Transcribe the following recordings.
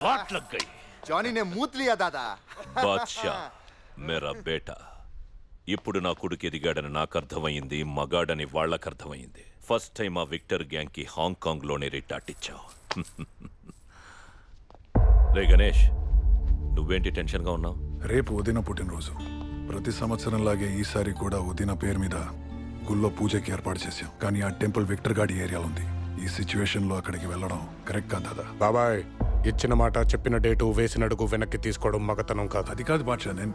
बात लग गई। जॉनी ने मूत लिया दादा। బాద్షా మేరా బేటా ఇప్పుడు నా కొడుకు ఎదిగాడని నాకు అర్థమైంది, మగాడని వాళ్ళకి అర్థమైంది. ఫస్ట్ టైం ఆ విక్టర్ గ్యాంగ్ కి హాంకాంగ్ లోనే రిటార్టిచ్చావు. రే గణేష్, నువ్వేంటి టెన్షన్ గా ఉన్నావు? రేపు ఉదిన పుట్టినరోజు. ప్రతి సంవత్సరంలాగే ఈసారి కూడా ఉదిన పేరు మీద గుళ్ళో పూజకి ఏర్పాటు చేశాం. కానీ ఆ టెంపుల్ విక్టర్ గాడి ఏరియాలో ఉంది. ఈ సిచ్యువేషన్ లో అక్కడికి వెళ్ళడం కరెక్ట్ కాదు దాదా. బాబాయ్, ఇచ్చిన మాట చెప్పిన డేటు వేసిన అడుగు వెనక్కి తీసుకోవడం మగతనం కాదు. అది కాదు బాద్షా, నేను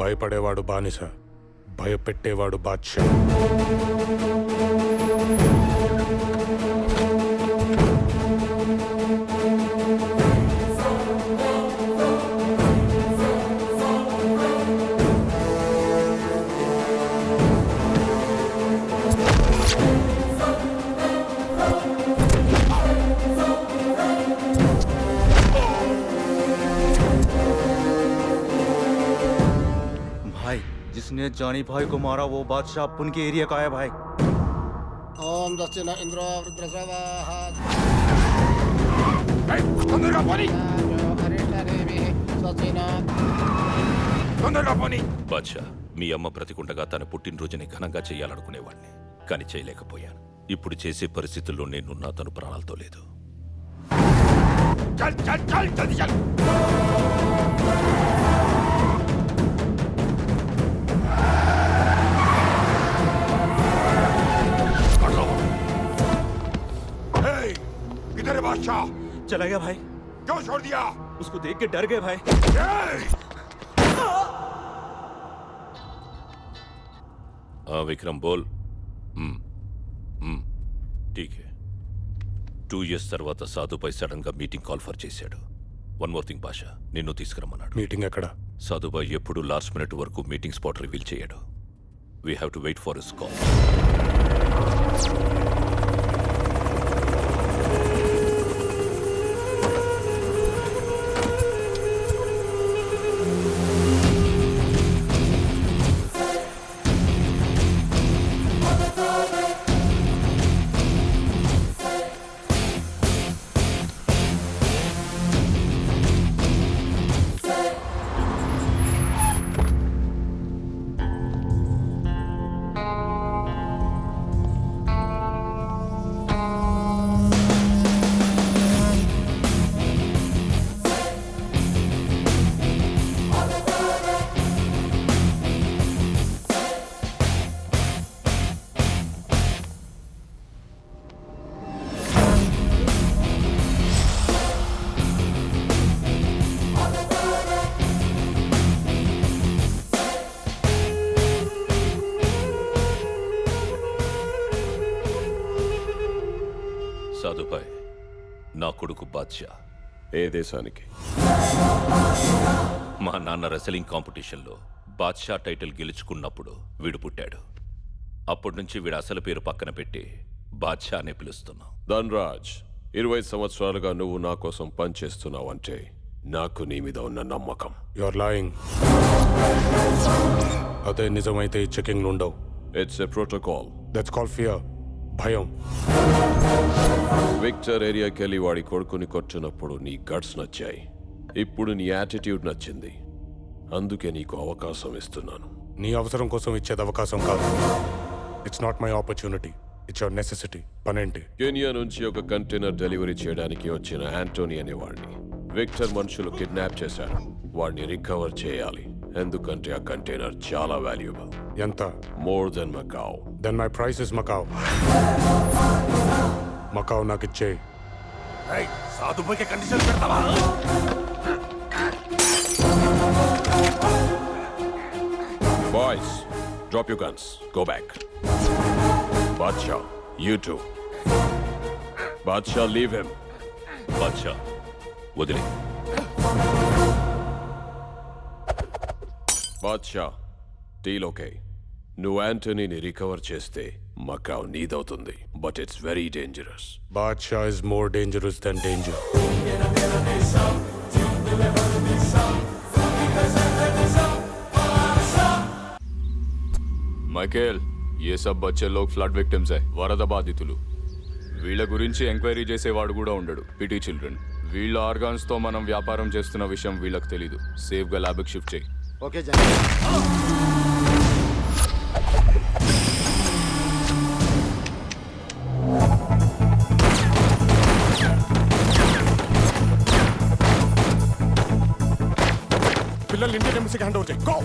భయపడేవాడు బానిస, భయపెట్టేవాడు బాద్షా. जिसने जॉनी भाई को मारा वो बादशाह पुन के एरिया का है भाई। ओम दक्षिण इंद्र रुद्रस्रवाः బాద్షా, మీ అమ్మ బ్రతికుండగా తన పుట్టినరోజుని ఘనంగా చేయాలనుకునేవాడిని, కానీ చేయలేకపోయాను. ఇప్పుడు చేసే పరిస్థితుల్లో నేనున్నా తను ప్రాణాలతో లేదు. किधर है बादशाह? चला गया भाई। क्यों छोड़ दिया? उसको देख के डर गए भाई। విక్రమ్ బోల్. ఠీక్ హై. 2 years తర్వాత సాధుపై సడన్ గా మీటింగ్ కాల్ ఫర్ చేశాడు. వన్ మోర్ థింగ్ బాషా, నిన్ను తీసుకురమ్మన్నాడు. మీటింగ్ ఎక్కడ? సాధుబాయ్ ఎప్పుడు లాస్ట్ మినిట్ వరకు మీటింగ్ స్పాట్ రివీల్ చేయడు. We have to wait for his call. Sadhubhai, నా కొడుకు బాద్షా. ఏ దేశానికి? మా నాన్న రెస్లింగ్ కాంపిటీషన్లో బాద్షా టైటిల్ గెలుచుకున్నప్పుడు వీడు పుట్టాడు. అప్పటి నుంచి వీడు అసలు పేరు పక్కన పెట్టి బాద్షా అనే పిలుస్తున్నాం. ధన్రాజ్, 20 సంవత్సరాలుగా నువ్వు నా కోసం పనిచేస్తున్నావంటే నాకు నీ మీద ఉన్న నమ్మకం. You are lying. అదే నిజమైతే ఈ చెకింగ్ ఉండవు. It's a protocol. That's call fear, భయం. విక్టర్ ఏరియాకి వెళ్ళి వాడి కొడుకుని కొట్టినప్పుడు నీ గట్స్ నచ్చాయి. ఇప్పుడు నీ యాటిట్యూడ్ నచ్చింది. అందుకే నీకు అవకాశం ఇస్తున్నాను. నీ అవసరం కోసం ఇచ్చేది అవకాశం కాదు. It's not my opportunity, it's your necessity. పనేంటి? కెనియా నుంచి ఒక కంటైనర్ డెలివరీ చేయడానికి వచ్చిన యాంటోనీ అనేవాడిని విక్టర్ మనుషులు కిడ్నాప్ చేశారు. వాడిని రికవర్ చేయాలి, ఎందుకంటే ఆ కంటైనర్ చాలా వాల్యుబుల్. ఎంత? More than Macau. Then my price is Macau. Macau నాకు ఇచ్చే. సాధుబాయ్ కి కండిషన్ పెడతావా? Boys, drop your guns, go back. Badshah, you too. Badshah, leave him. Badshah, వదిలే. Badshah, deal okay. నువ్వు యాంటనీని రికవర్ చేస్తే మకావ్ నీదవుతుంది. But it's very dangerous. Badshah is more dangerous than danger. Michael, ये सब बच्चे लोग फ्लड विक्टिम्स है, వరద బాధితులు. వీళ్ళ గురించి ఎంక్వైరీ చేసేవాడు కూడా ఉండడు. PT children. వీళ్ళ ఆర్గాన్స్ తో మనం వ్యాపారం చేస్తున్న విషయం వీళ్ళకి తెలీదు. సేఫ్ గా ల్యాబ్కి షిఫ్ట్ చేయి. Okay general. పిల్లల్ని ఇండియన్ ఎంబసీకి హ్యాండ్ ఓవర్ చేయి. గో.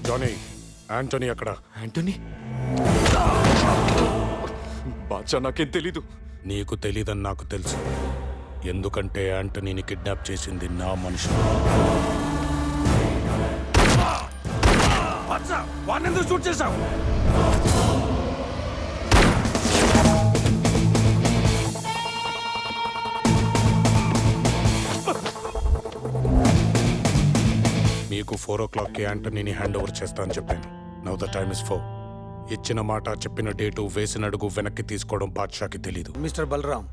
జానీ, యాంటోనీ అక్కడ. యాంటోనీ బాద్షా నాకేం తెలీదు. నీకు తెలీదని నాకు తెలుసు, ఎందుకంటే యాంటనీని కిడ్నాప్ చేసింది నా మనుషులు. వాడిని షూట్ చేశావు. మీకు 4 o'clockకి యాంటనీని హ్యాండ్ ఓవర్ చేస్తా అని చెప్పాను. Now the time is 4. ఇచ్చిన మాట, చెప్పిన డేటు, వేసిన అడుగు వెనక్కి తీసుకోవడం బాద్షాకి తెలీదు. మిస్టర్ బలరామ్,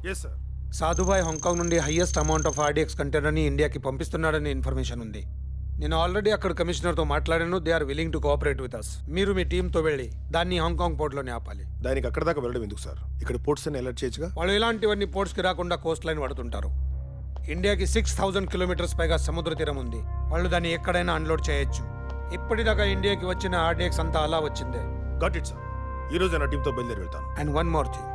సాధుభాయ్ హాంకాంగ్ నుండి హైయెస్ట్ అమౌంట్ ఆఫ్ ఆర్డీఎక్స్ కంటైనర్ని ఇండియాకి పంపిస్తున్నాడని ఇన్ఫర్మేషన్ ఉంది. నేను ఆల్రెడీ అక్కడ కమిషనర్తో మాట్లాడాను. They are willing to cooperate with us. మీరు మీ టీంతో వెళ్ళి దాన్ని హాంకాంగ్ పోర్ట్లోనే ఆపాలి. దానికి అక్కడ దాకా వెళ్ళడం ఎందుకు సార్? ఇక్కడ పోర్ట్స్ అని అలర్ట్ చేయొచ్చుగా. వాళ్ళు ఇలాంటివన్నీ పోర్ట్స్కి రాకుండా కోస్ట్ లైన్ పడుతుంటారు. ఇండియాకి 6,000 కిలోమీటర్స్ పైగా సముద్ర తీరం ఉంది. వాళ్ళు దాన్ని ఎక్కడైనా అన్లోడ్ చేయొచ్చు. ఇప్పటిదాకా ఇండియాకి వచ్చిన ఆర్డీఎక్స్ అంతా అలా వచ్చిందే. Got it sir. ఈ రోజు నా టీంతో బయలుదేరి వెళ్తాను. అండ్ వన్ మోర్ థింగ్,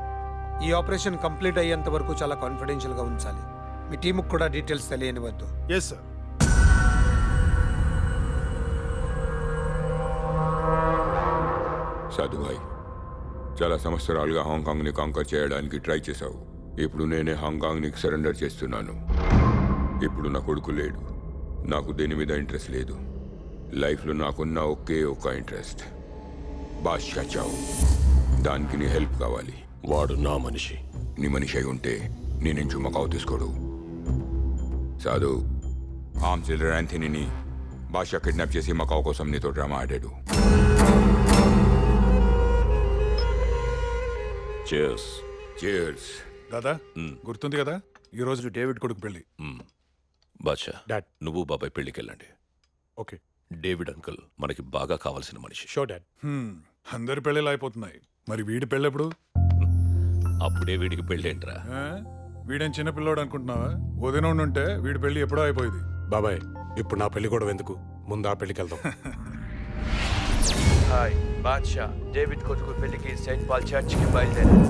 ఈ ఆపరేషన్ కంప్లీట్ అయ్యేంత వరకు చాలా కాన్ఫిడెన్షియల్గా ఉంచాలి. మీ టీముకు కూడా డీటెయిల్స్ తెలియనివద్దు. Yes sir. సాధుభాయ్, చాలా సంవత్సరాలుగా హాంకాంగ్ని కాంకర్ చేయడానికి ట్రై చేశావు. ఇప్పుడు నేనే హాంకాంగ్ని సరెండర్ చేస్తున్నాను. ఇప్పుడు నా కొడుకు లేడు. నాకు దేని మీద ఇంట్రెస్ట్ లేదు. లైఫ్లో నాకున్న ఒకే ఒక ఇంట్రెస్ట్, బాద్షా చావు. దానికి నీ హెల్ప్ కావాలి. వాడు నా మనిషి. నీ మనిషి అయి ఉంటే నీ నుంచి మకావు తీసుకోడు. సాధు, ఆమ్ చిల్లర యాంథనీని బాద్షా కిడ్నాప్ చేసి మకావు కోసం నీతో డ్రామా ఆడాడు. Cheers. Cheers. దాదా గుర్తుంది కదా, ఈ రోజు డేవిడ్ కొడుకు పెళ్లి. బాద్షా, డాడ్. నువ్వు బాబాయ్ పెళ్లికి వెళ్ళండి. ఓకే. డేవిడ్ అంకుల్ మనకి బాగా కావాల్సిన మనిషి. Show dad. అందరి పెళ్ళిళ్ళు అయిపోతున్నాయి, మరి వీడి పెళ్ళెప్పుడు? అప్పుడే వీడికి పెళ్ళేంట్రా? ఆ? వీడేం చిన్న పిల్లోడు అనుకుంటున్నావా? వదిన ఉంటే వీడి పెళ్లి ఎప్పుడో అయిపోయింది. బాబాయ్, ఇప్పుడు నా పెళ్లి కూడా ఎందుకు, ముందు ఆ పెళ్లికి వెళ్దాం. హాయ్, బాద్షా డేవిడ్ కొడుకు పెళ్లికి సెయింట్ పాల్ చర్చ్కి బయలుదేరారు.